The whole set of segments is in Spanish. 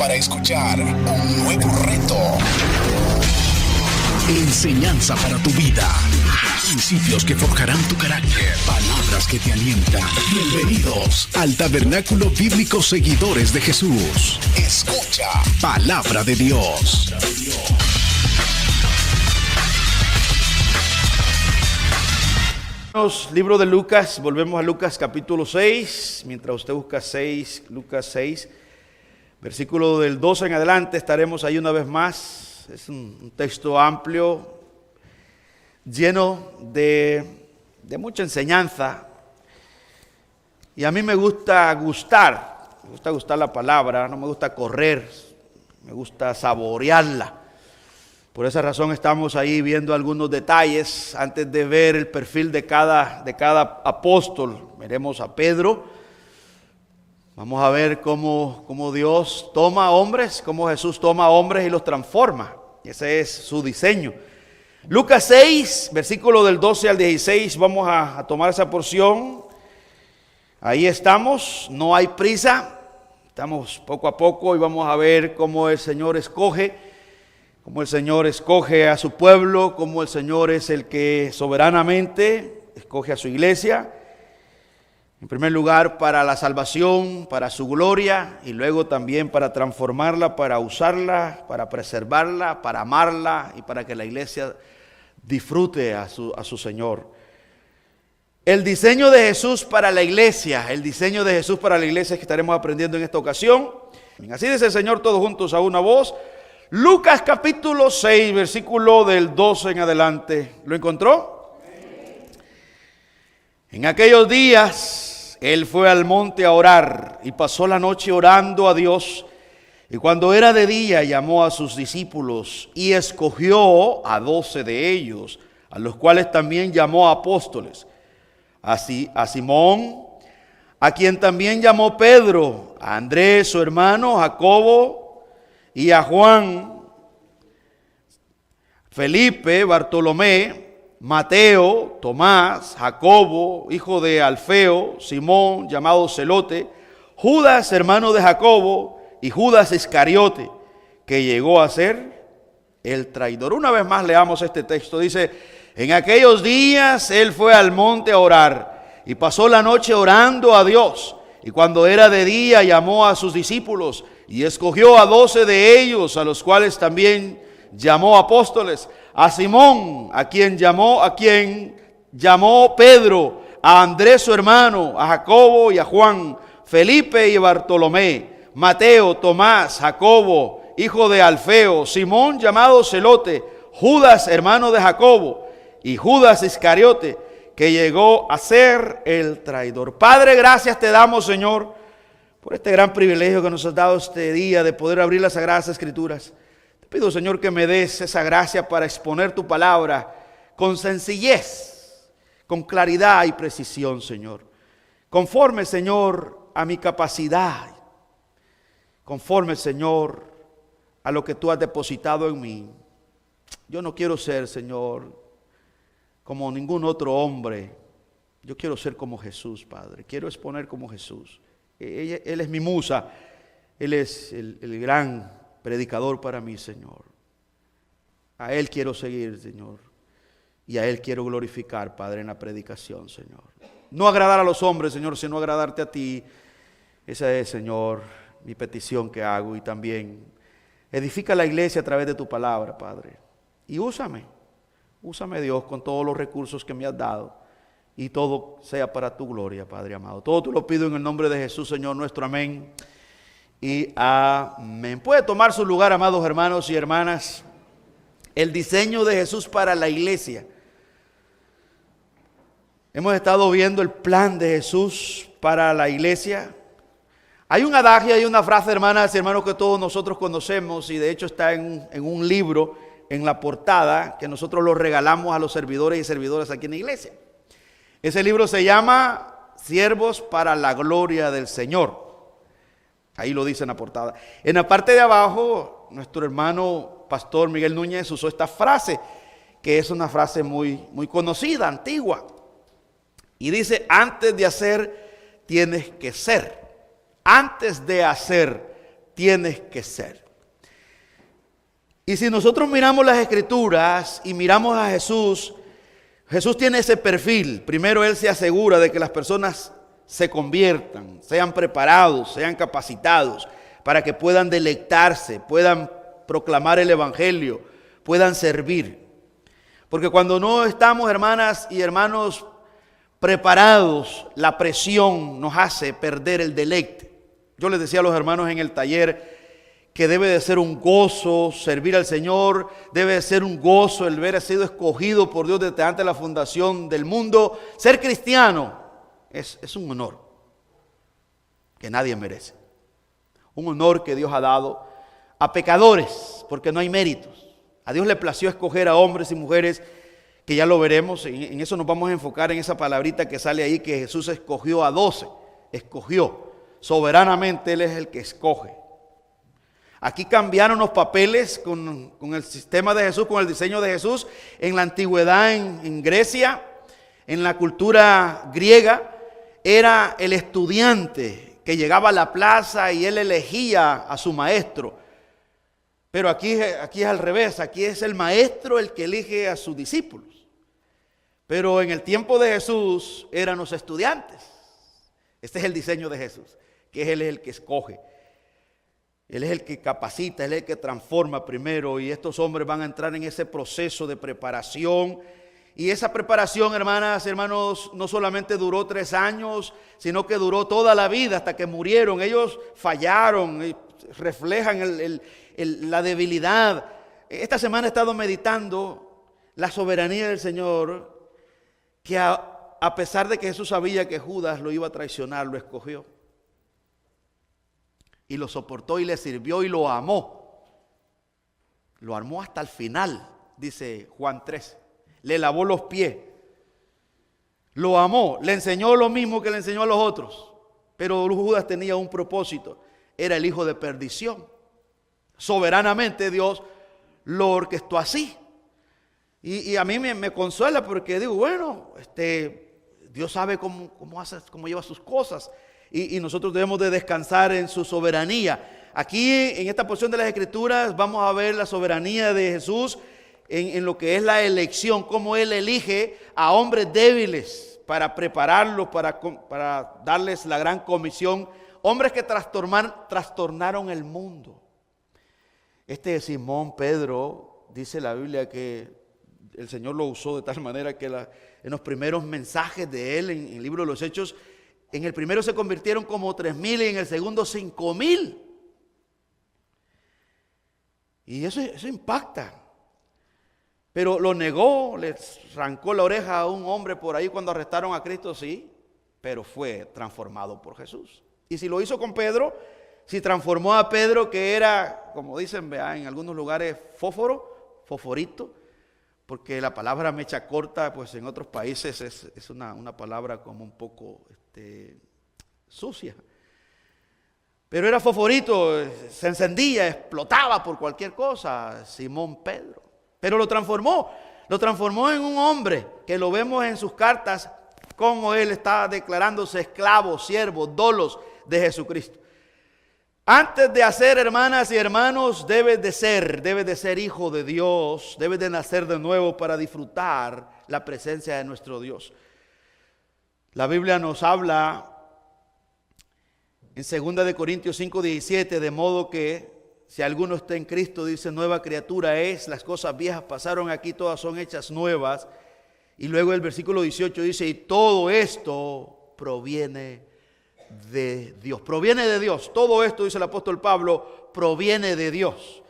para escuchar un nuevo reto. Enseñanza para tu vida. Principios que forjarán tu carácter. Palabras que te alientan. Bienvenidos al Tabernáculo Bíblico Seguidores de Jesús. Escucha Palabra de Dios. Libro de Lucas, volvemos a Lucas capítulo 6, mientras usted busca Lucas 6, versículo del 12 en adelante, estaremos ahí una vez más. Es un texto amplio, lleno de mucha enseñanza, y a mí me gusta gustar la palabra, no me gusta correr, me gusta saborearla. Por esa razón estamos ahí viendo algunos detalles antes de ver el perfil de cada apóstol. Veremos a Pedro. Vamos a ver cómo Dios toma hombres, cómo Jesús toma hombres y los transforma. Ese es su diseño. Lucas 6, versículo del 12 al 16, vamos a tomar esa porción. Ahí estamos, no hay prisa, estamos poco a poco y vamos a ver cómo el Señor escoge a su pueblo, cómo el Señor es el que soberanamente escoge a su iglesia. En primer lugar, para la salvación, para su gloria, y luego también para transformarla, para usarla, para preservarla, para amarla y para que la iglesia disfrute a su Señor. El diseño de Jesús para la iglesia, es que estaremos aprendiendo en esta ocasión. Así dice el Señor, todos juntos a una voz. Lucas capítulo 6, versículo del 12 en adelante. ¿Lo encontró? En aquellos días, él fue al monte a orar y pasó la noche orando a Dios. Y cuando era de día, llamó a sus discípulos y escogió a 12 de ellos, a los cuales también llamó apóstoles. Así a Simón, a quien también llamó Pedro, a Andrés, su hermano, Jacobo, y a Juan, Felipe, Bartolomé, Mateo, Tomás, Jacobo, hijo de Alfeo, Simón, llamado Celote, Judas, hermano de Jacobo, y Judas Iscariote, que llegó a ser el traidor. Una vez más leamos este texto. Dice: en aquellos días él fue al monte a orar y pasó la noche orando a Dios. Y cuando era de día llamó a sus discípulos y escogió a 12 de ellos, a los cuales también llamó apóstoles. A Simón, a quien llamó Pedro, a Andrés su hermano, a Jacobo y a Juan, Felipe y Bartolomé, Mateo, Tomás, Jacobo, hijo de Alfeo, Simón llamado Celote, Judas hermano de Jacobo y Judas Iscariote, que llegó a ser el traidor. Padre, gracias te damos, Señor, por este gran privilegio que nos has dado este día de poder abrir las Sagradas Escrituras. Te pido, Señor, que me des esa gracia para exponer tu palabra con sencillez, con claridad y precisión, Señor. Conforme, Señor, a mi capacidad, conforme, Señor, a lo que tú has depositado en mí. Yo no quiero ser, Señor, como ningún otro hombre. Yo quiero ser como Jesús, Padre. Quiero exponer como Jesús. Él es mi musa. Él es el gran predicador para mí, Señor. A Él quiero seguir, Señor. Y a Él quiero glorificar, Padre, en la predicación, Señor. No agradar a los hombres, Señor, sino agradarte a ti. Esa es, Señor, mi petición que hago. Y también edifica la iglesia a través de tu palabra, Padre. Y úsame, Dios, con todos los recursos que me has dado. Y todo sea para tu gloria, Padre amado. Todo te lo pido en el nombre de Jesús, Señor nuestro. Amén y amén. Puede tomar su lugar, amados hermanos y hermanas. El diseño de Jesús para la iglesia. Hemos estado viendo el plan de Jesús para la iglesia. Hay un adagio, hay una frase, hermanas y hermanos, que todos nosotros conocemos, y de hecho está en un libro, en la portada, que nosotros lo regalamos a los servidores y servidoras aquí en la iglesia. Ese libro se llama Siervos para la Gloria del Señor. Ahí lo dice en la portada. En la parte de abajo, nuestro hermano pastor Miguel Núñez usó esta frase, que es una frase muy conocida, antigua. Y dice: antes de hacer, tienes que ser. Antes de hacer, tienes que ser. Y si nosotros miramos las Escrituras y miramos a Jesús, Jesús tiene ese perfil. Primero Él se asegura de que las personas se conviertan, sean preparados, sean capacitados para que puedan deleitarse, puedan proclamar el Evangelio, puedan servir. Porque cuando no estamos, hermanas y hermanos, preparados, la presión nos hace perder el deleite. Yo les decía a los hermanos en el taller que debe de ser un gozo servir al Señor, debe de ser un gozo el haber sido escogido por Dios desde antes de la fundación del mundo. Ser cristiano es un honor que nadie merece. Un honor que Dios ha dado a pecadores, porque no hay méritos. A Dios le plació escoger a hombres y mujeres, que ya lo veremos, en eso nos vamos a enfocar en esa palabrita que sale ahí, que Jesús escogió a 12, escogió, soberanamente Él es el que escoge. Aquí cambiaron los papeles con el sistema de Jesús, con el diseño de Jesús. En la antigüedad en Grecia, en la cultura griega, era el estudiante que llegaba a la plaza y él elegía a su maestro. Pero aquí es al revés, aquí es el maestro el que elige a sus discípulos. Pero en el tiempo de Jesús eran los estudiantes. Este es el diseño de Jesús, que Él es el que escoge. Él es el que capacita, Él es el que transforma primero, y estos hombres van a entrar en ese proceso de preparación. Y esa preparación, hermanas, hermanos, no solamente duró 3 años, sino que duró toda la vida hasta que murieron. Ellos fallaron, reflejan la debilidad. Esta semana he estado meditando la soberanía del Señor, que a pesar de que Jesús sabía que Judas lo iba a traicionar, lo escogió. Y lo soportó y le sirvió y lo amó. Lo amó hasta el final, dice Juan 13. Le lavó los pies. Lo amó. Le enseñó lo mismo que le enseñó a los otros. Pero Judas tenía un propósito. Era el hijo de perdición. Soberanamente Dios lo orquestó así. Y a mí me consuela porque digo, bueno, Dios sabe cómo lleva sus cosas. Y nosotros debemos de descansar en su soberanía. Aquí en esta porción de las Escrituras vamos a ver la soberanía de Jesús en lo que es la elección, cómo Él elige a hombres débiles para prepararlos, para darles la gran comisión. Hombres que trastornaron el mundo. Simón Pedro, dice la Biblia que el Señor lo usó de tal manera que en los primeros mensajes de Él, en el libro de los Hechos, en el primero se convirtieron como 3,000 y en el segundo 5,000. Y eso impacta. Pero lo negó, le arrancó la oreja a un hombre por ahí cuando arrestaron a Cristo, sí, pero fue transformado por Jesús. Y si lo hizo con Pedro, si transformó a Pedro, que era, como dicen, en algunos lugares, fosforito, porque la palabra mecha corta, pues en otros países es una palabra como un poco sucia. Pero era fosforito, se encendía, explotaba por cualquier cosa, Simón Pedro. Pero lo transformó en un hombre que lo vemos en sus cartas, como él está declarándose esclavo, siervo, dolos de Jesucristo. Antes de hacer, hermanas y hermanos, debes de ser hijo de Dios, debes de nacer de nuevo para disfrutar la presencia de nuestro Dios. La Biblia nos habla en 2 Corintios 5:17, de modo que si alguno está en Cristo, dice, nueva criatura es, las cosas viejas pasaron, aquí todas son hechas nuevas. Y luego el versículo 18 dice, y todo esto proviene de Dios. Proviene de Dios. Todo esto, dice el apóstol Pablo, proviene de Dios.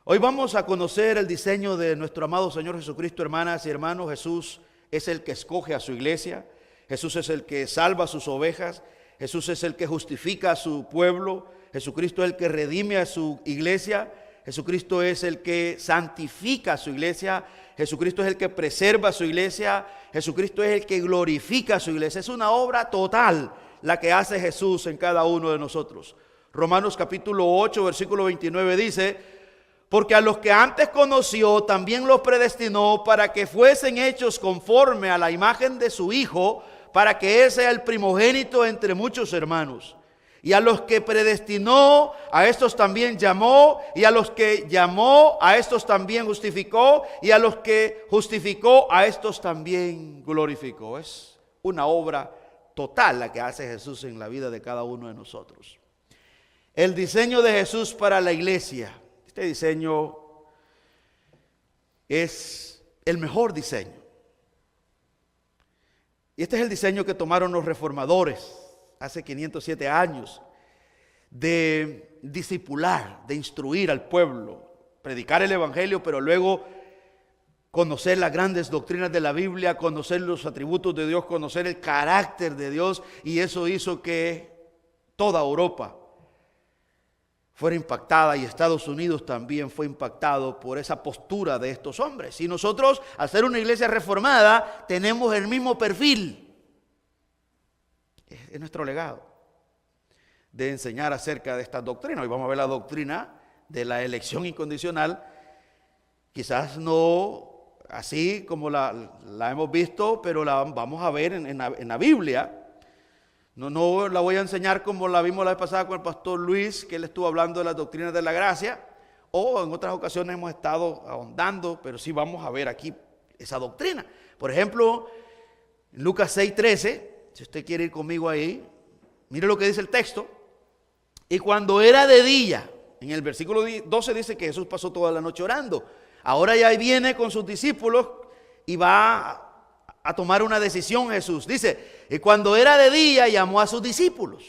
Hoy vamos a conocer el diseño de nuestro amado Señor Jesucristo, hermanas y hermanos. Jesús es el que escoge a su iglesia. Jesús es el que salva a sus ovejas. Jesús es el que justifica a su pueblo. Jesucristo es el que redime a su iglesia. Jesucristo es el que santifica a su iglesia. Jesucristo es el que preserva a su iglesia. Jesucristo es el que glorifica a su iglesia. Es una obra total la que hace Jesús en cada uno de nosotros. Romanos capítulo 8, versículo 29 dice, porque a los que antes conoció también los predestinó para que fuesen hechos conforme a la imagen de su Hijo, para que Él sea el primogénito entre muchos hermanos. Y a los que predestinó, a estos también llamó. Y a los que llamó, a estos también justificó. Y a los que justificó, a estos también glorificó. Es una obra total la que hace Jesús en la vida de cada uno de nosotros. El diseño de Jesús para la iglesia. Este diseño es el mejor diseño. Y este es el diseño que tomaron los reformadores hace 507 años, de discipular, de instruir al pueblo, predicar el evangelio, pero luego conocer las grandes doctrinas de la Biblia, conocer los atributos de Dios, conocer el carácter de Dios, y eso hizo que toda Europa fuera impactada, y Estados Unidos también fue impactado por esa postura de estos hombres. Y nosotros, al ser una iglesia reformada, tenemos el mismo perfil. Es nuestro legado de enseñar acerca de esta doctrina. Hoy vamos a ver la doctrina de la elección incondicional, quizás no así como la hemos visto, pero la vamos a ver en la Biblia. No la voy a enseñar como la vimos la vez pasada con el pastor Luis, que él estuvo hablando de las doctrinas de la gracia, o en otras ocasiones hemos estado ahondando, pero sí vamos a ver aquí esa doctrina. Por ejemplo, en Lucas 6:13, si usted quiere ir conmigo ahí, mire lo que dice el texto. Y cuando era de día, en el versículo 12 dice que Jesús pasó toda la noche orando. Ahora ya viene con sus discípulos y va a tomar una decisión Jesús. Dice, y cuando era de día llamó a sus discípulos.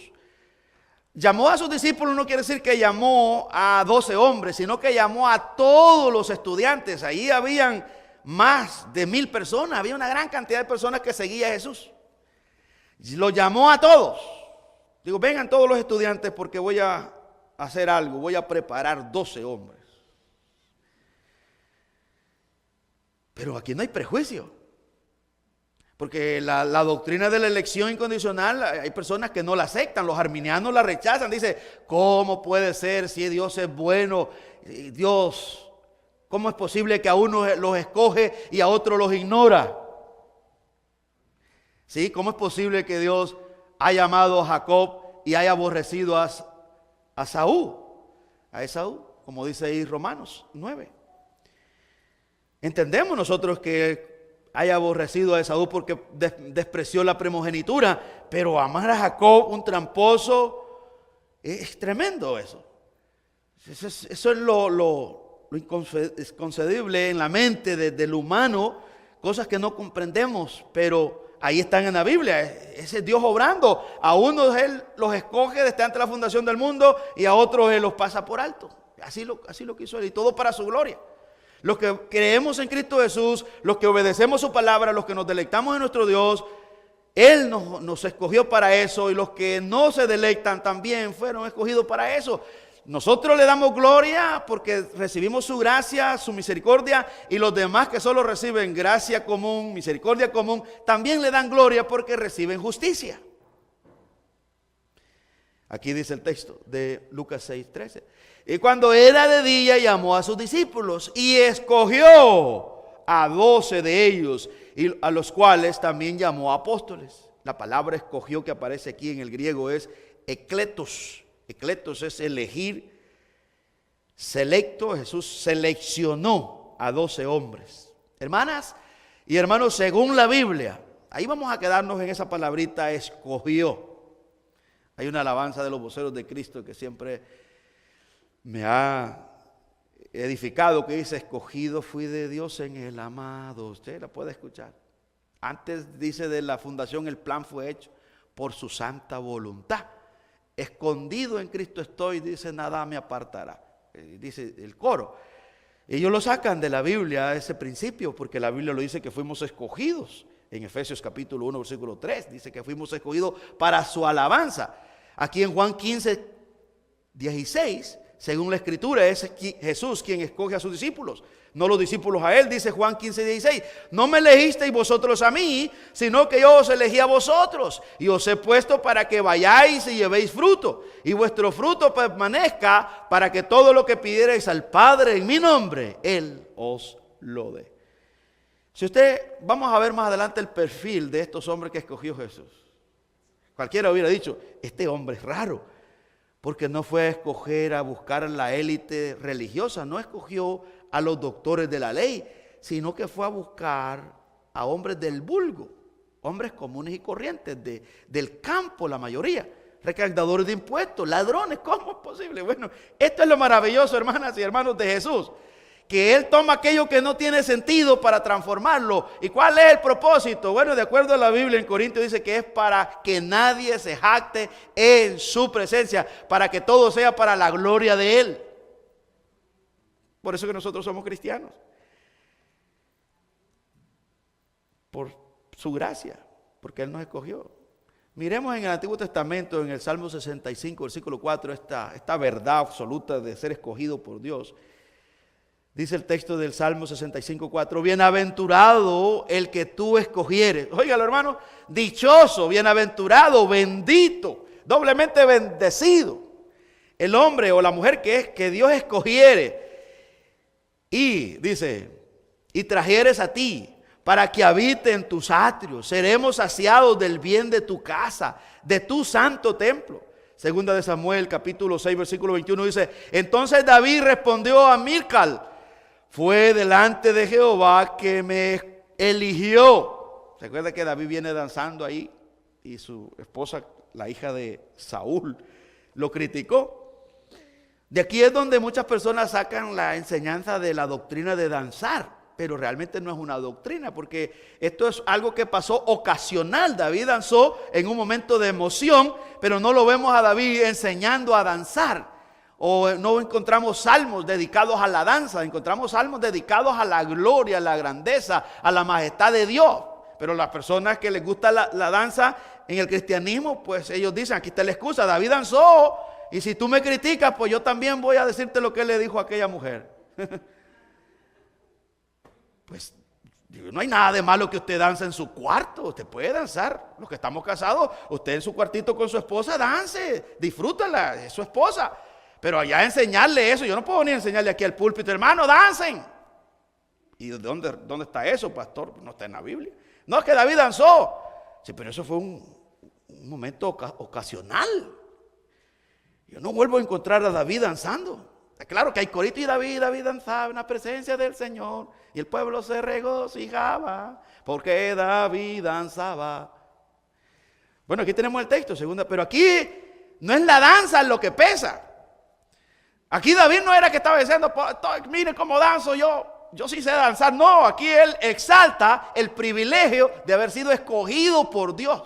Llamó a sus discípulos no quiere decir que llamó a 12 hombres, sino que llamó a todos los estudiantes. Ahí habían más de 1000 personas, había una gran cantidad de personas que seguía a Jesús. Lo llamó a todos. Digo, vengan todos los estudiantes porque voy a hacer algo, voy a preparar 12 hombres. Pero aquí no hay prejuicio. Porque la doctrina de la elección incondicional, hay personas que no la aceptan, los arminianos la rechazan. Dice, ¿cómo puede ser si Dios es bueno? Dios, ¿cómo es posible que a unos los escoge y a otros los ignora? ¿Sí? ¿Cómo es posible que Dios haya amado a Jacob y haya aborrecido a Saúl? A Esaú, como dice ahí Romanos 9. Entendemos nosotros que haya aborrecido a Esaú porque despreció la primogenitura, pero amar a Jacob, un tramposo, es tremendo eso. Eso es lo inconcebible en la mente del humano, cosas que no comprendemos, pero ahí están en la Biblia. Ese es Dios obrando. A unos Él los escoge desde antes de la fundación del mundo y a otros Él los pasa por alto. Así lo quiso Él, y todo para su gloria. Los que creemos en Cristo Jesús, los que obedecemos su palabra, los que nos deleitamos en nuestro Dios, Él nos escogió para eso, y los que no se deleitan también fueron escogidos para eso. Nosotros le damos gloria porque recibimos su gracia, su misericordia, y los demás que solo reciben gracia común, misericordia común, también le dan gloria porque reciben justicia. Aquí dice el texto de Lucas 6:13. Y cuando era de día llamó a sus discípulos y escogió a 12 de ellos, y a los cuales también llamó apóstoles. La palabra escogió que aparece aquí en el griego es ekletos. Ekletos es elegir, selecto. Jesús seleccionó a 12 hombres. Hermanas y hermanos, según la Biblia, ahí vamos a quedarnos en esa palabrita, escogió. Hay una alabanza de los voceros de Cristo que siempre me ha edificado, que dice, escogido fui de Dios en el amado. Usted la puede escuchar. Antes, dice, de la fundación el plan fue hecho por su santa voluntad. Escondido en Cristo estoy, dice, nada me apartará. Dice el coro. Ellos lo sacan de la Biblia, ese principio, porque la Biblia lo dice que fuimos escogidos. En Efesios capítulo 1, versículo 3, dice que fuimos escogidos para su alabanza. Aquí en Juan 15:16, según la Escritura, es Jesús quien escoge a sus discípulos, no los discípulos a Él. Dice Juan 15:16, no me elegisteis vosotros a mí, sino que yo os elegí a vosotros, y os he puesto para que vayáis y llevéis fruto, y vuestro fruto permanezca, para que todo lo que pidierais al Padre en mi nombre, Él os lo dé. Si usted, vamos a ver más adelante el perfil de estos hombres que escogió Jesús. Cualquiera hubiera dicho, este hombre es raro. porque no fue a escoger, a buscar a la élite religiosa, no escogió a los doctores de la ley, sino que fue a buscar a hombres del vulgo, hombres comunes y corrientes, del campo la mayoría, recaudadores de impuestos, ladrones. ¿Cómo es posible? Bueno, esto es lo maravilloso, hermanas y hermanos, de Jesús, que Él toma aquello que no tiene sentido para transformarlo. ¿Y cuál es el propósito? Bueno, de acuerdo a la Biblia en Corintios dice que es para que nadie se jacte en su presencia, para que todo sea para la gloria de Él. Por eso que nosotros somos cristianos, por su gracia, porque Él nos escogió. Miremos en el Antiguo Testamento, en el Salmo 65, versículo 4, esta verdad absoluta de ser escogido por Dios. Dice el texto del Salmo 65, 4, bienaventurado el que tú escogieres. Óigalo, hermano, dichoso, bienaventurado, bendito, doblemente bendecido el hombre o la mujer que Dios escogiere. Y dice, y trajeres a ti para que habite en tus atrios. Seremos saciados del bien de tu casa, de tu santo templo. Segunda de Samuel, capítulo 6, versículo 21 dice, entonces David respondió a Milcal, fue delante de Jehová que me eligió. ¿Se acuerda que David viene danzando ahí? Y su esposa, la hija de Saúl, lo criticó. De aquí es donde muchas personas sacan la enseñanza de la doctrina de danzar, pero realmente no es una doctrina, porque esto es algo que pasó ocasional. David danzó en un momento de emoción, pero no lo vemos a David enseñando a danzar. O no encontramos salmos dedicados a la danza, encontramos salmos dedicados a la gloria, a la grandeza, a la majestad de Dios. Pero las personas que les gusta la danza en el cristianismo, pues ellos dicen, aquí está la excusa, David danzó, y si tú me criticas, pues yo también voy a decirte lo que él le dijo a aquella mujer. Pues no hay nada de malo que usted dance en su cuarto, usted puede danzar. Los que estamos casados, usted en su cuartito con su esposa, dance, disfrútala, es su esposa. Pero allá enseñarle eso, yo no puedo ni enseñarle aquí al púlpito, hermano, dancen. ¿Y dónde está eso, pastor? No está en la Biblia. No, es que David danzó. Sí, pero eso fue un momento ocasional. Yo no vuelvo a encontrar a David danzando. Claro que hay corito y David danzaba en la presencia del Señor. Y el pueblo se regocijaba porque David danzaba. Bueno, aquí tenemos el texto, segunda, pero aquí no es la danza lo que pesa. Aquí David no era que estaba diciendo, miren cómo danzo yo sí sé danzar. No, aquí él exalta el privilegio de haber sido escogido por Dios,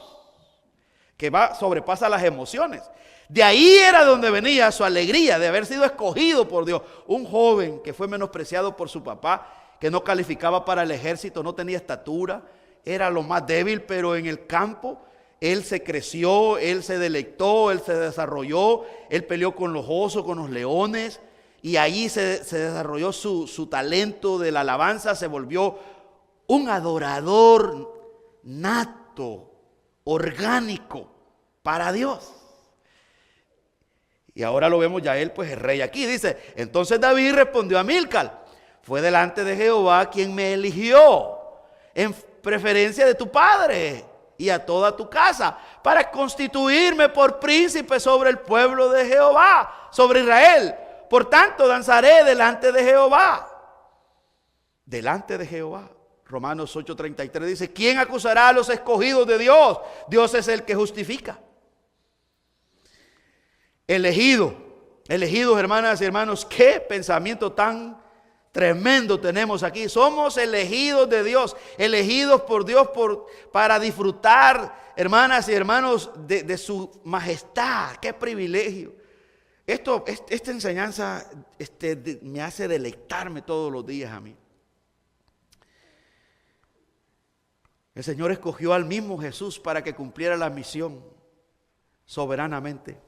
que sobrepasa las emociones. De ahí era donde venía su alegría de haber sido escogido por Dios. Un joven que fue menospreciado por su papá, que no calificaba para el ejército, no tenía estatura, era lo más débil, pero en el campo él se creció, él se deleitó, él se desarrolló, él peleó con los osos, con los leones, y ahí se desarrolló su talento de la alabanza, se volvió un adorador nato, orgánico para Dios. Y ahora lo vemos ya él, pues el rey aquí. Dice, entonces David respondió a Milcal, fue delante de Jehová quien me eligió en preferencia de tu padre y a toda tu casa, para constituirme por príncipe sobre el pueblo de Jehová, sobre Israel. Por tanto, danzaré delante de Jehová. Delante de Jehová. Romanos 8:33 dice, ¿quién acusará a los escogidos de Dios? Dios es el que justifica. Elegidos, hermanas y hermanos, qué pensamiento tan tremendo tenemos aquí. Somos elegidos de Dios, elegidos por Dios para disfrutar, hermanas y hermanos, de su majestad. Qué privilegio. Esta enseñanza me hace deleitarme todos los días a mí. El Señor escogió al mismo Jesús para que cumpliera la misión soberanamente.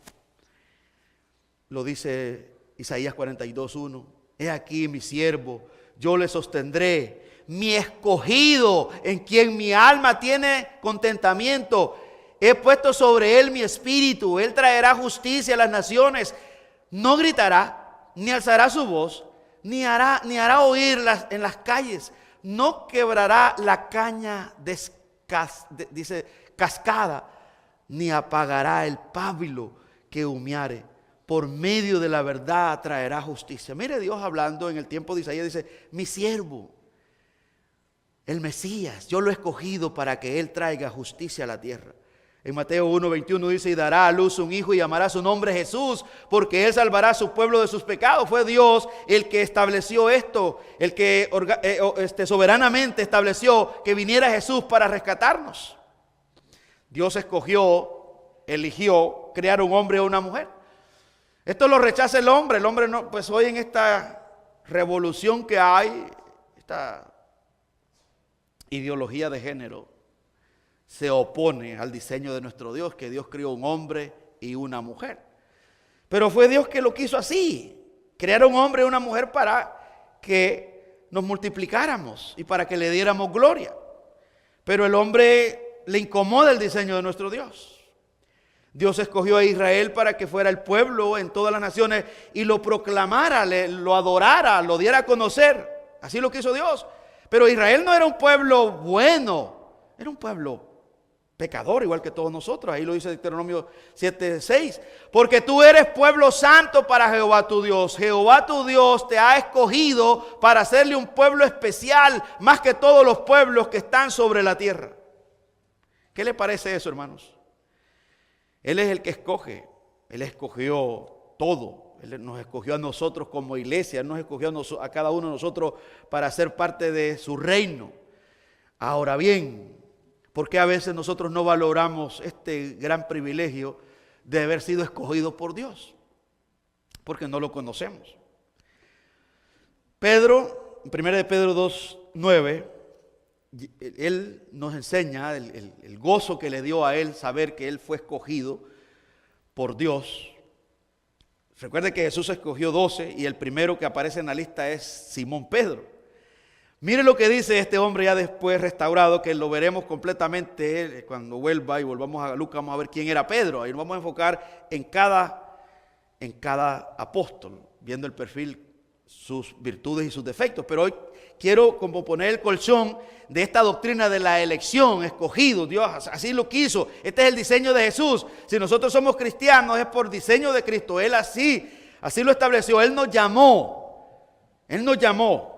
Lo dice Isaías 42:1. He aquí mi siervo, yo le sostendré, mi escogido, en quien mi alma tiene contentamiento. He puesto sobre él mi espíritu, él traerá justicia a las naciones. No gritará, ni alzará su voz, ni hará oír en las calles. No quebrará la caña cascada, ni apagará el pábilo que humeare. por medio de la verdad traerá justicia. Mire Dios hablando en el tiempo de Isaías, dice, mi siervo, el Mesías, yo lo he escogido para que Él traiga justicia a la tierra. En Mateo 1:21 dice, y dará a luz un hijo y llamará su nombre Jesús, porque Él salvará a su pueblo de sus pecados. Fue Dios el que estableció esto, el que soberanamente estableció que viniera Jesús para rescatarnos. Dios eligió crear un hombre o una mujer. Esto lo rechaza el hombre no, pues hoy en esta revolución que hay, esta ideología de género, se opone al diseño de nuestro Dios, que Dios creó un hombre y una mujer. Pero fue Dios que lo quiso así, crear un hombre y una mujer para que nos multiplicáramos y para que le diéramos gloria. Pero el hombre le incomoda el diseño de nuestro Dios. Dios escogió a Israel para que fuera el pueblo en todas las naciones y lo proclamara, lo adorara, lo diera a conocer. Así lo quiso Dios. Pero Israel no era un pueblo bueno, era un pueblo pecador, igual que todos nosotros. Ahí lo dice Deuteronomio 7:6. Porque tú eres pueblo santo para Jehová tu Dios. Jehová tu Dios te ha escogido para hacerle un pueblo especial, más que todos los pueblos que están sobre la tierra. ¿Qué le parece eso, hermanos? Él es el que escoge. Él escogió todo. Él nos escogió a nosotros como iglesia. Él nos escogió a cada uno de nosotros para ser parte de su reino. Ahora bien, ¿por qué a veces nosotros no valoramos este gran privilegio de haber sido escogidos por Dios? Porque no lo conocemos. Pedro, en 1 de Pedro 2:9, él nos enseña el gozo que le dio a él saber que él fue escogido por Dios. Recuerde que Jesús escogió 12 y el primero que aparece en la lista es Simón Pedro. Mire lo que dice este hombre ya después restaurado, que lo veremos completamente cuando vuelva y volvamos a Lucas. Vamos a ver quién era Pedro. Ahí nos vamos a enfocar en cada apóstol, viendo el perfil, sus virtudes y sus defectos. Pero hoy quiero como poner el colchón de esta doctrina de la elección, escogido. Dios así lo quiso. Este es el diseño de Jesús. Si nosotros somos cristianos es por diseño de Cristo. Él así lo estableció. Él nos llamó. Él nos llamó.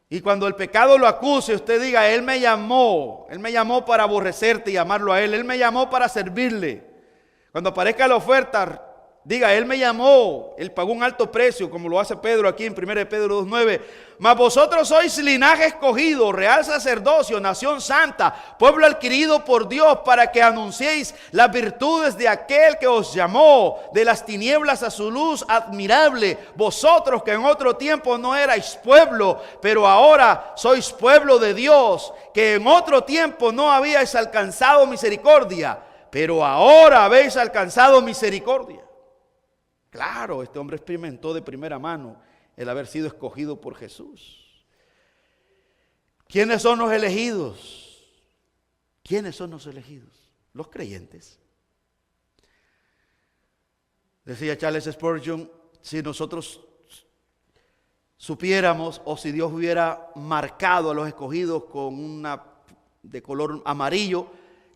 Y cuando el pecado lo acuse, usted diga, Él me llamó para aborrecerte y amarlo a Él me llamó para servirle. Cuando aparezca la oferta, diga, Él me llamó, Él pagó un alto precio, como lo hace Pedro aquí en 1 de Pedro 2:9. Mas vosotros sois linaje escogido, real sacerdocio, nación santa, pueblo adquirido por Dios, para que anunciéis las virtudes de aquel que os llamó de las tinieblas a su luz admirable. Vosotros que en otro tiempo no erais pueblo, pero ahora sois pueblo de Dios, que en otro tiempo no habíais alcanzado misericordia, pero ahora habéis alcanzado misericordia. Claro, este hombre experimentó de primera mano el haber sido escogido por Jesús. ¿Quiénes son los elegidos? ¿Quiénes son los elegidos? Los creyentes. Decía Charles Spurgeon, si nosotros supiéramos o si Dios hubiera marcado a los escogidos con una de color amarillo,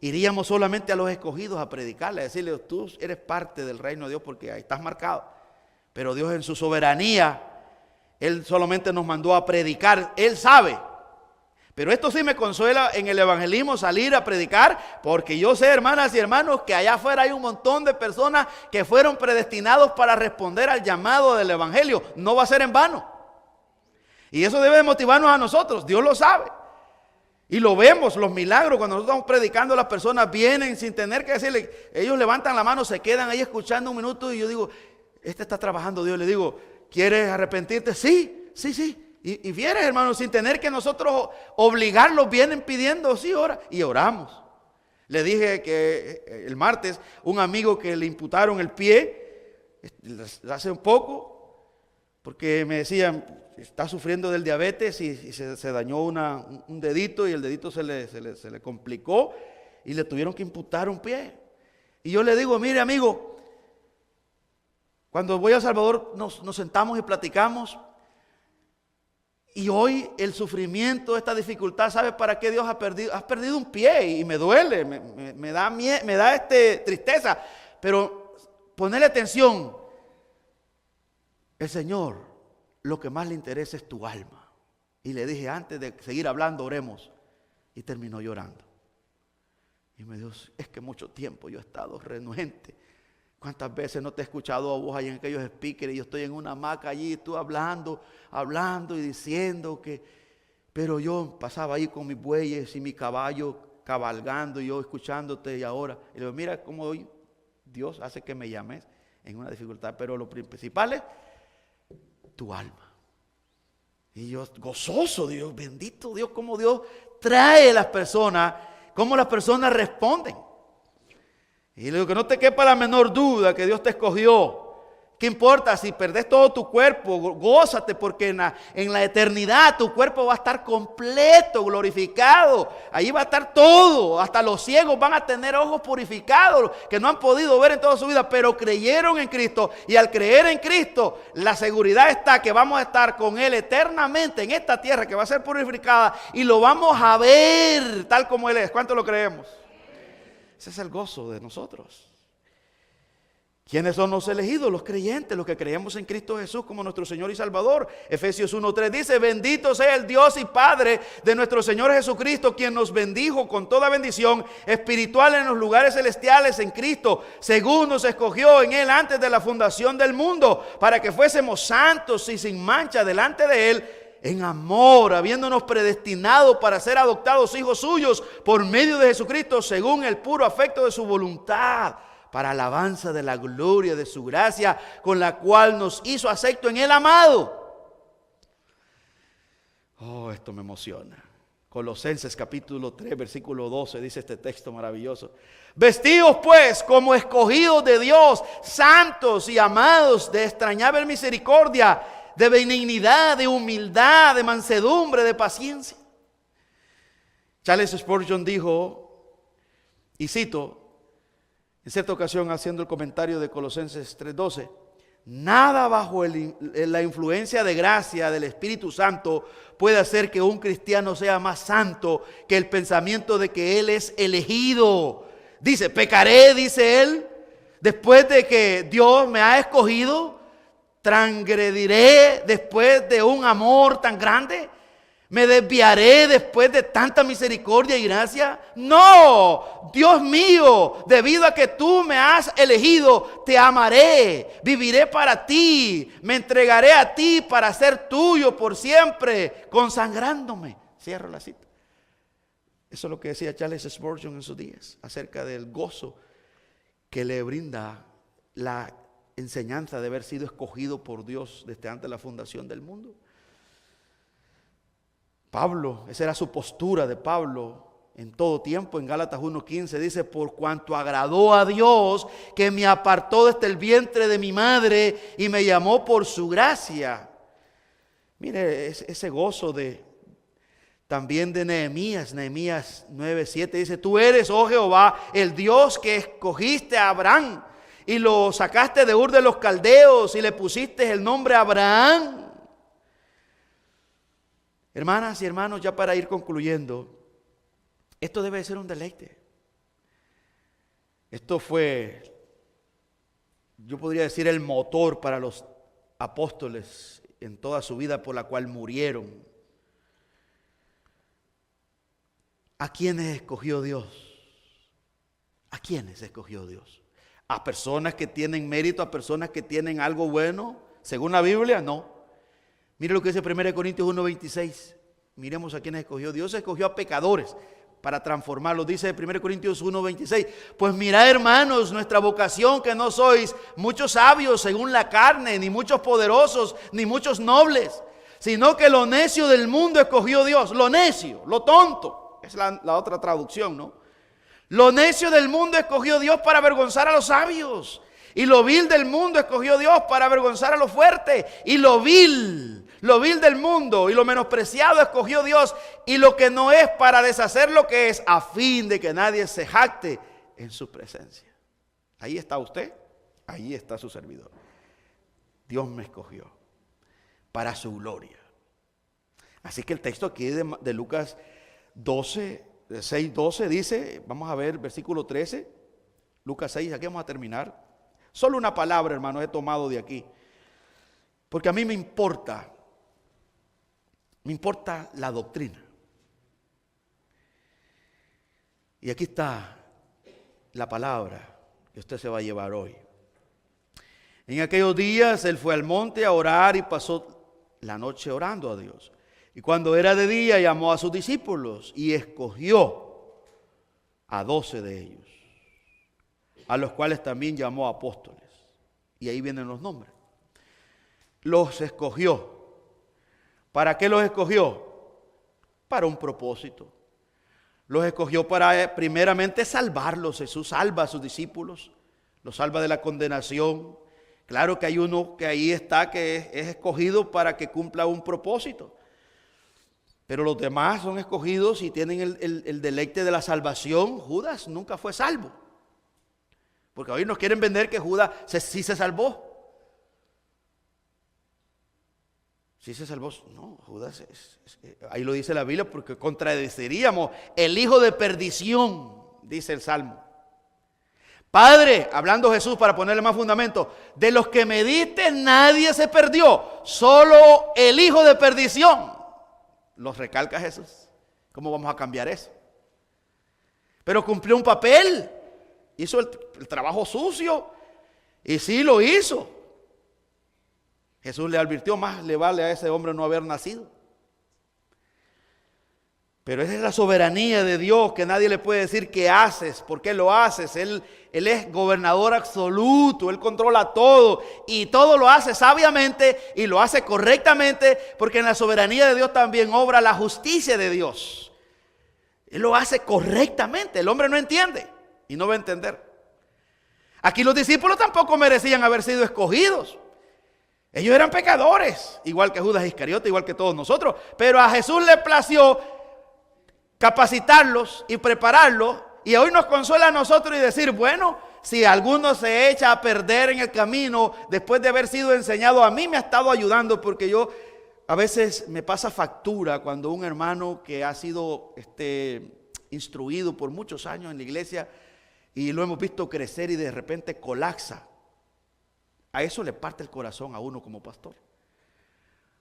iríamos solamente a los escogidos a predicarle, a decirle, tú eres parte del reino de Dios porque ahí estás marcado. Pero Dios en su soberanía, Él solamente nos mandó a predicar. Él sabe. Pero esto sí me consuela en el evangelismo, salir a predicar, porque yo sé, hermanas y hermanos, que allá afuera hay un montón de personas que fueron predestinados para responder al llamado del evangelio. No va a ser en vano. Y eso debe motivarnos a nosotros. Dios lo sabe. Y lo vemos, los milagros, cuando nosotros estamos predicando, las personas vienen sin tener que decirle, ellos levantan la mano, se quedan ahí escuchando un minuto y yo digo, este está trabajando Dios. Le digo, ¿quieres arrepentirte? Sí. Y vienes, hermano, sin tener que nosotros obligarlos, vienen pidiendo, sí, ora. Y oramos. Le dije que el martes, un amigo que le imputaron el pie, hace un poco, porque me decían, está sufriendo del diabetes y se dañó un dedito y el dedito se le complicó y le tuvieron que imputar un pie. Y yo le digo, mire amigo, cuando voy a El Salvador nos sentamos y platicamos. Y hoy el sufrimiento, esta dificultad, ¿sabe para qué Dios ha perdido? Has perdido un pie y me duele, me da tristeza. Pero ponerle atención, el Señor lo que más le interesa es tu alma. Y le dije, antes de seguir hablando, oremos. Y terminó llorando. Y me dijo, es que mucho tiempo yo he estado renuente. ¿Cuántas veces no te he escuchado a vos ahí en aquellos speakers? Y yo estoy en una hamaca allí, tú hablando y diciendo que... Pero yo pasaba ahí con mis bueyes y mi caballo cabalgando y yo escuchándote y ahora. Y le digo, mira cómo hoy Dios hace que me llames en una dificultad. Pero lo principal es tu alma. Y yo gozoso, Dios, bendito Dios, cómo Dios trae a las personas, cómo las personas responden. Y le digo que no te quepa la menor duda que Dios te escogió. ¿Qué importa si perdés todo tu cuerpo? Gózate porque en la eternidad tu cuerpo va a estar completo, glorificado. Ahí va a estar todo. Hasta los ciegos van a tener ojos purificados que no han podido ver en toda su vida, pero creyeron en Cristo. Y al creer en Cristo, la seguridad está que vamos a estar con Él eternamente en esta tierra que va a ser purificada y lo vamos a ver tal como Él es. ¿Cuánto lo creemos? Ese es el gozo de nosotros. ¿Quiénes son los elegidos? Los creyentes, los que creemos en Cristo Jesús como nuestro Señor y Salvador. Efesios 1:3 dice, bendito sea el Dios y Padre de nuestro Señor Jesucristo, quien nos bendijo con toda bendición espiritual en los lugares celestiales en Cristo, según nos escogió en Él antes de la fundación del mundo, para que fuésemos santos y sin mancha delante de Él, en amor, habiéndonos predestinado para ser adoptados hijos suyos por medio de Jesucristo, según el puro afecto de su voluntad, para alabanza de la gloria de su gracia, con la cual nos hizo acepto en el amado. Oh, esto me emociona. Colosenses capítulo 3, versículo 12, dice este texto maravilloso. Vestidos pues como escogidos de Dios, santos y amados, de extrañable misericordia, de benignidad, de humildad, de mansedumbre, de paciencia. Charles Spurgeon dijo, y cito, en cierta ocasión haciendo el comentario de Colosenses 3:12, nada bajo la influencia de gracia del Espíritu Santo puede hacer que un cristiano sea más santo que el pensamiento de que él es elegido. Dice, pecaré, dice él, después de que Dios me ha escogido, transgrediré después de un amor tan grande. ¿Me desviaré después de tanta misericordia y gracia? No, Dios mío, debido a que tú me has elegido, te amaré, viviré para ti, me entregaré a ti para ser tuyo por siempre, consagrándome. Cierro la cita. Eso es lo que decía Charles Spurgeon en sus días, acerca del gozo que le brinda la enseñanza de haber sido escogido por Dios desde antes de la fundación del mundo. Pablo, esa era su postura de Pablo en todo tiempo. En Gálatas 1:15 dice, por cuanto agradó a Dios que me apartó desde el vientre de mi madre y me llamó por su gracia. Mire ese gozo también de Nehemías 9:7 dice, tú eres, oh Jehová, el Dios que escogiste a Abraham y lo sacaste de Ur de los Caldeos y le pusiste el nombre Abraham. Hermanas y hermanos, ya para ir concluyendo, esto debe ser un deleite. Esto fue, yo podría decir, el motor para los apóstoles en toda su vida por la cual murieron. ¿A quiénes escogió Dios? ¿A quiénes escogió Dios? ¿A personas que tienen mérito, a personas que tienen algo bueno? Según la Biblia, no. Mire lo que dice 1 Corintios 1:26. Miremos a quiénes escogió. Dios escogió a pecadores para transformarlos. Dice 1 Corintios 1:26. Pues mirad, hermanos, nuestra vocación, que no sois muchos sabios según la carne, ni muchos poderosos, ni muchos nobles, sino que lo necio del mundo escogió Dios. Lo necio, lo tonto. Es la otra traducción, ¿no? Lo necio del mundo escogió Dios para avergonzar a los sabios. Y lo vil del mundo escogió Dios para avergonzar a los fuertes. Y lo vil del mundo y lo menospreciado escogió Dios. Y lo que no es para deshacer lo que es, a fin de que nadie se jacte en su presencia. Ahí está usted, ahí está su servidor. Dios me escogió para su gloria. Así que el texto aquí de Lucas 6:12 dice, vamos a ver versículo 13, Lucas 6, aquí vamos a terminar. Solo una palabra, hermanos, he tomado de aquí. Porque a mí me importa la doctrina. Y aquí está la palabra que usted se va a llevar hoy. En aquellos días él fue al monte a orar y pasó la noche orando a Dios. Y cuando era de día llamó a sus discípulos y escogió a 12 de ellos, a los cuales también llamó apóstoles. Y ahí vienen los nombres. Los escogió. ¿Para qué los escogió? Para un propósito. Los escogió para primeramente salvarlos. Jesús salva a sus discípulos, los salva de la condenación. Claro que hay uno que ahí está que es escogido para que cumpla un propósito. Pero los demás son escogidos y tienen el deleite de la salvación. Judas nunca fue salvo. Porque hoy nos quieren vender que Judas sí se salvó. Sí se salvó. No, Judas ahí lo dice la Biblia porque contradeciríamos el hijo de perdición, dice el Salmo. Padre, hablando Jesús para ponerle más fundamento, de los que me diste nadie se perdió, solo el hijo de perdición. Los recalca Jesús. ¿Cómo vamos a cambiar eso? Pero cumplió un papel, hizo el trabajo sucio y sí lo hizo. Jesús le advirtió, más le vale a ese hombre no haber nacido. Pero esa es la soberanía de Dios, que nadie le puede decir qué haces, por qué lo haces. Él es gobernador absoluto, Él controla todo y todo lo hace sabiamente y lo hace correctamente, porque en la soberanía de Dios también obra la justicia de Dios. Él lo hace correctamente, el hombre no entiende y no va a entender. Aquí los discípulos tampoco merecían haber sido escogidos. Ellos eran pecadores, igual que Judas Iscariote, igual que todos nosotros, pero a Jesús le plació capacitarlos y prepararlos, y hoy nos consuela a nosotros y decir, bueno, si alguno se echa a perder en el camino después de haber sido enseñado, a mí me ha estado ayudando, porque yo a veces me pasa factura cuando un hermano que ha sido instruido por muchos años en la iglesia y lo hemos visto crecer y de repente colapsa. A eso le parte el corazón a uno como pastor,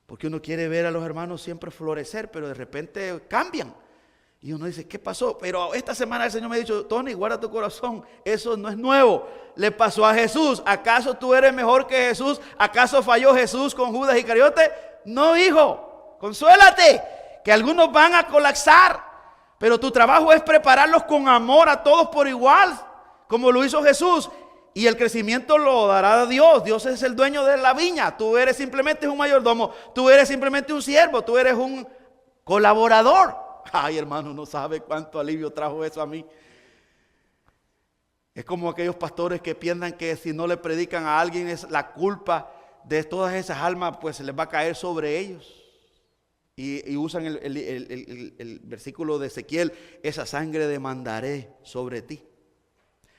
porque uno quiere ver a los hermanos siempre florecer, pero de repente cambian. Y uno dice, ¿qué pasó? Pero esta semana el Señor me ha dicho, Tony, guarda tu corazón, eso no es nuevo. Le pasó a Jesús. ¿Acaso tú eres mejor que Jesús? ¿Acaso falló Jesús con Judas Iscariote? No, hijo, consuélate, que algunos van a colapsar. Pero tu trabajo es prepararlos con amor a todos por igual, como lo hizo Jesús. Y el crecimiento lo dará Dios. Dios es el dueño de la viña. Tú eres simplemente un mayordomo. Tú eres simplemente un siervo. Tú eres un colaborador. Ay, hermano, no sabe cuánto alivio trajo eso a mí. Es como aquellos pastores que piensan que si no le predican a alguien es la culpa de todas esas almas, pues se les va a caer sobre ellos. Y usan el versículo de Ezequiel, esa sangre demandaré sobre ti.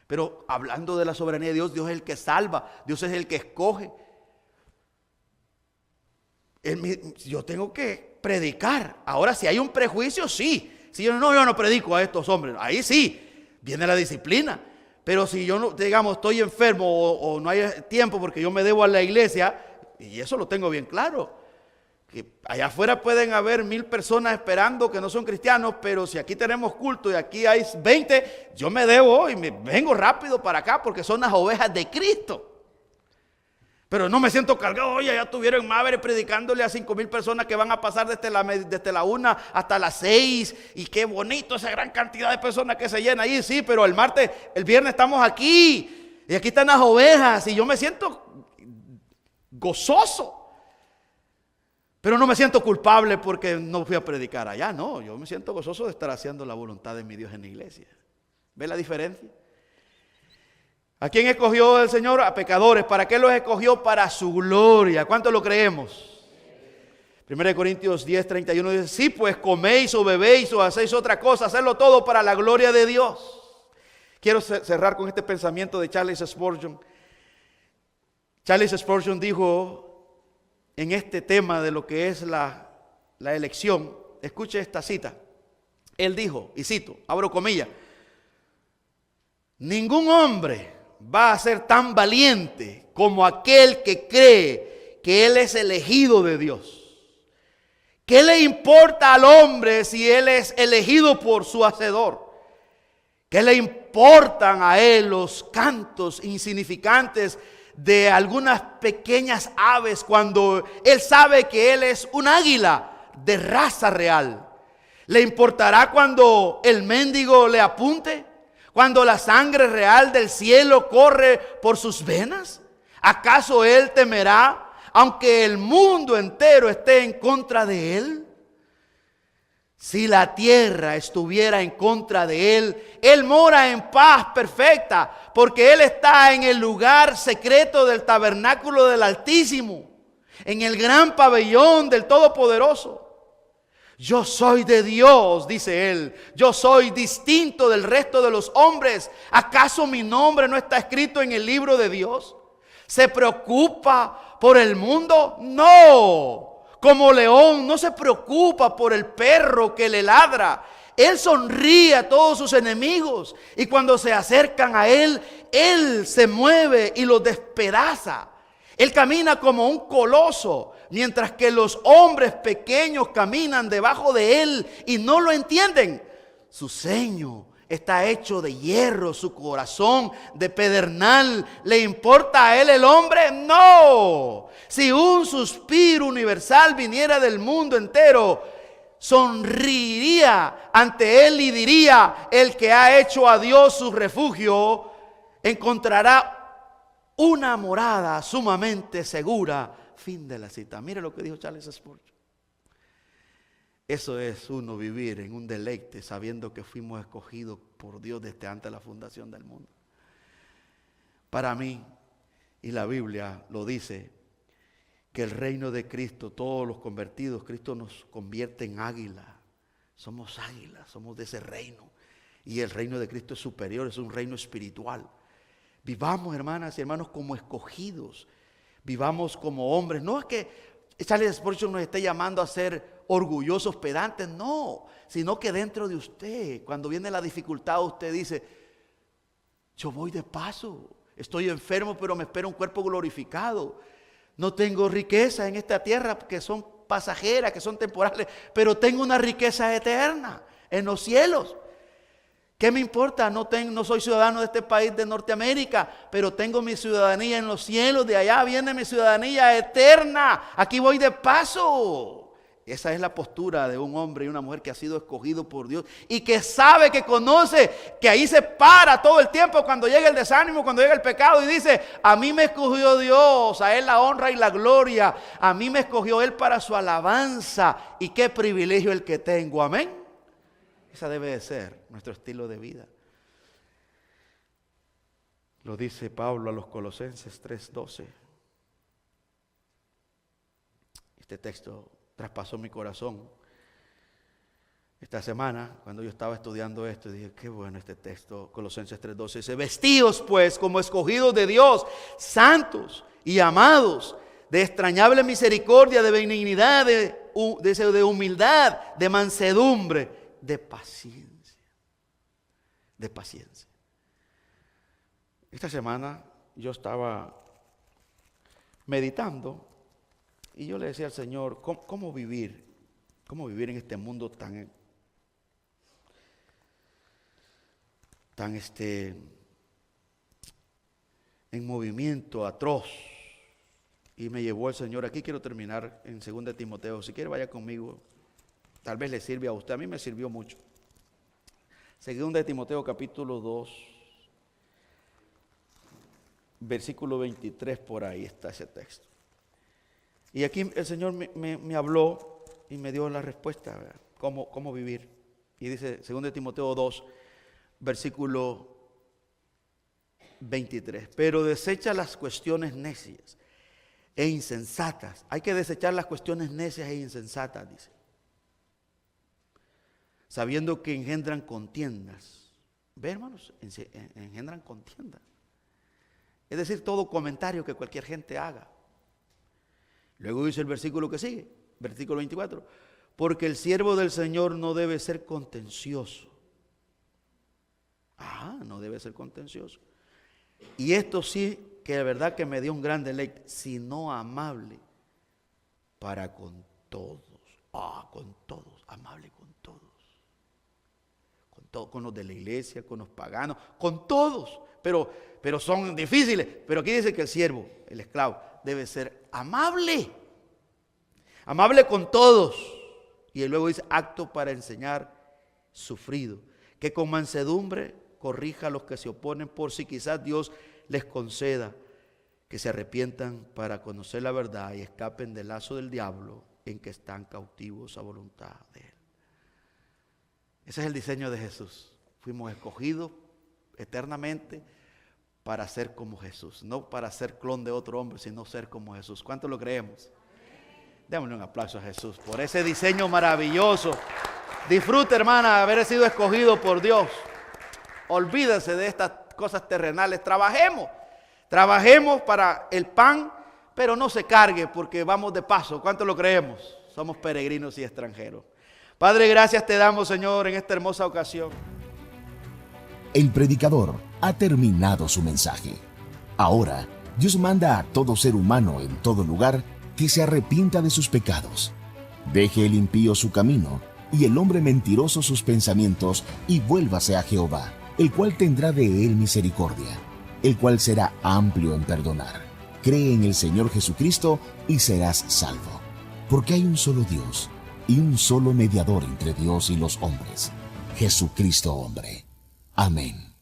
Pero hablando de la soberanía de Dios, Dios es el que salva, Dios es el que escoge. Yo tengo que predicar. Ahora, si hay un prejuicio, sí. Si yo no predico a estos hombres, ahí sí, viene la disciplina. Pero si yo no, digamos, estoy enfermo o no hay tiempo porque yo me debo a la iglesia, y eso lo tengo bien claro, que allá afuera pueden haber 1000 personas esperando que no son cristianos, pero si aquí tenemos culto y aquí hay 20, yo me debo y me vengo rápido para acá porque son las ovejas de Cristo. Pero no me siento cargado, oye, ya estuvieron en Maverick predicándole a 5,000 personas que van a pasar desde la 1 hasta las 6. Y qué bonito esa gran cantidad de personas que se llena ahí, sí, pero el viernes estamos aquí. Y aquí están las ovejas y yo me siento gozoso. Pero no me siento culpable porque no fui a predicar allá, no. Yo me siento gozoso de estar haciendo la voluntad de mi Dios en la iglesia. ¿Ve la diferencia? ¿A quién escogió el Señor? A pecadores. ¿Para qué los escogió? Para su gloria. ¿Cuánto lo creemos? 1 Corintios 10:31 dice, sí, pues coméis o bebéis o hacéis otra cosa, hacerlo todo para la gloria de Dios. Quiero cerrar con este pensamiento de Charles Spurgeon. Charles Spurgeon dijo en este tema de lo que es la elección, escuche esta cita. Él dijo, y cito, abro comillas, ningún hombre va a ser tan valiente como aquel que cree que él es elegido de Dios. ¿Qué le importa al hombre si él es elegido por su Hacedor? ¿Qué le importan a él los cantos insignificantes de algunas pequeñas aves cuando él sabe que él es un águila de raza real? ¿Le importará cuando el mendigo le apunte? ¿Cuando la sangre real del cielo corre por sus venas? ¿Acaso él temerá aunque el mundo entero esté en contra de él? Si la tierra estuviera en contra de él, él mora en paz perfecta, porque él está en el lugar secreto del tabernáculo del Altísimo, en el gran pabellón del Todopoderoso. Yo soy de Dios, dice él. Yo soy distinto del resto de los hombres. ¿Acaso mi nombre no está escrito en el libro de Dios? ¿Se preocupa por el mundo? No. Como león no se preocupa por el perro que le ladra. Él sonríe a todos sus enemigos. Y cuando se acercan a él, él se mueve y los despedaza. Él camina como un coloso, mientras que los hombres pequeños caminan debajo de él y no lo entienden. Su ceño está hecho de hierro, su corazón de pedernal. ¿Le importa a él el hombre? No. Si un suspiro universal viniera del mundo entero, sonreiría ante él y diría: el que ha hecho a Dios su refugio encontrará una morada sumamente segura. Fin de la cita. Mire lo que dijo Charles Spurgeon. Eso es uno vivir en un deleite sabiendo que fuimos escogidos por Dios desde antes de la fundación del mundo. Para mí, y la Biblia lo dice, que el reino de Cristo, todos los convertidos, Cristo nos convierte en águila. Somos águilas, somos de ese reino. Y el reino de Cristo es superior, es un reino espiritual. Vivamos, hermanas y hermanos, como escogidos. Vivamos como hombres. No es que Charles Spurgeon nos esté llamando a ser orgullosos, pedantes, no, sino que dentro de usted, cuando viene la dificultad, usted dice: yo voy de paso, estoy enfermo, pero me espera un cuerpo glorificado. No tengo riqueza en esta tierra que son pasajeras, que son temporales, pero tengo una riqueza eterna en los cielos. ¿Qué me importa? No soy ciudadano de este país de Norteamérica, pero tengo mi ciudadanía en los cielos. De allá viene mi ciudadanía eterna. Aquí voy de paso. Esa es la postura de un hombre y una mujer que ha sido escogido por Dios y que sabe, que conoce, que ahí se para todo el tiempo cuando llega el desánimo, cuando llega el pecado, y dice: a mí me escogió Dios, a Él la honra y la gloria, a mí me escogió Él para su alabanza, y qué privilegio el que tengo. Amén. Esa debe de ser nuestro estilo de vida. Lo dice Pablo a los Colosenses 3:12. Este texto traspasó mi corazón esta semana cuando yo estaba estudiando esto, y dije: qué bueno este texto. Colosenses 3:12 dice: vestíos pues como escogidos de Dios, santos y amados, de extrañable misericordia, de benignidad, de humildad, de mansedumbre, de paciencia. De paciencia. Esta semana yo estaba meditando y yo le decía al Señor: ¿cómo vivir? ¿Cómo vivir en este mundo tan en movimiento atroz? Y me llevó el Señor. Aquí quiero terminar en 2 Timoteo. Si quiere, vaya conmigo. Tal vez le sirve a usted. A mí me sirvió mucho. 2 Timoteo capítulo 2, versículo 23, por ahí está ese texto. Y aquí el Señor me habló y me dio la respuesta, ¿verdad? ¿Cómo vivir? Y dice 2 Timoteo 2, versículo 23. Pero desecha las cuestiones necias e insensatas. Hay que desechar las cuestiones necias e insensatas, dice. Sabiendo que engendran contiendas. ¿Ve, hermanos? Engendran contiendas. Es decir, todo comentario que cualquier gente haga. Luego dice el versículo que sigue, versículo 24. Porque el siervo del Señor no debe ser contencioso. No debe ser contencioso. Y esto sí, que de verdad que me dio un gran deleite, sino amable, para con todos. Con todos, amable con todos. Con los de la iglesia, con los paganos, con todos. Pero son difíciles. Pero aquí dice que el siervo, el esclavo, debe ser amable. Amable con todos. Y luego dice, apto para enseñar, sufrido. Que con mansedumbre corrija a los que se oponen, por si quizás Dios les conceda que se arrepientan para conocer la verdad y escapen del lazo del diablo en que están cautivos a voluntad de Él. Ese es el diseño de Jesús. Fuimos escogidos eternamente para ser como Jesús. No para ser clon de otro hombre, sino ser como Jesús. ¿Cuánto lo creemos? Démosle un aplauso a Jesús por ese diseño maravilloso. Disfrute, hermana, haber sido escogido por Dios. Olvídese de estas cosas terrenales. Trabajemos para el pan, pero no se cargue porque vamos de paso. ¿Cuánto lo creemos? Somos peregrinos y extranjeros. Padre, gracias te damos, Señor, en esta hermosa ocasión. El predicador ha terminado su mensaje. Ahora, Dios manda a todo ser humano en todo lugar que se arrepienta de sus pecados. Deje el impío su camino y el hombre mentiroso sus pensamientos y vuélvase a Jehová, el cual tendrá de él misericordia, el cual será amplio en perdonar. Cree en el Señor Jesucristo y serás salvo. Porque hay un solo Dios y un solo mediador entre Dios y los hombres, Jesucristo hombre. Amén.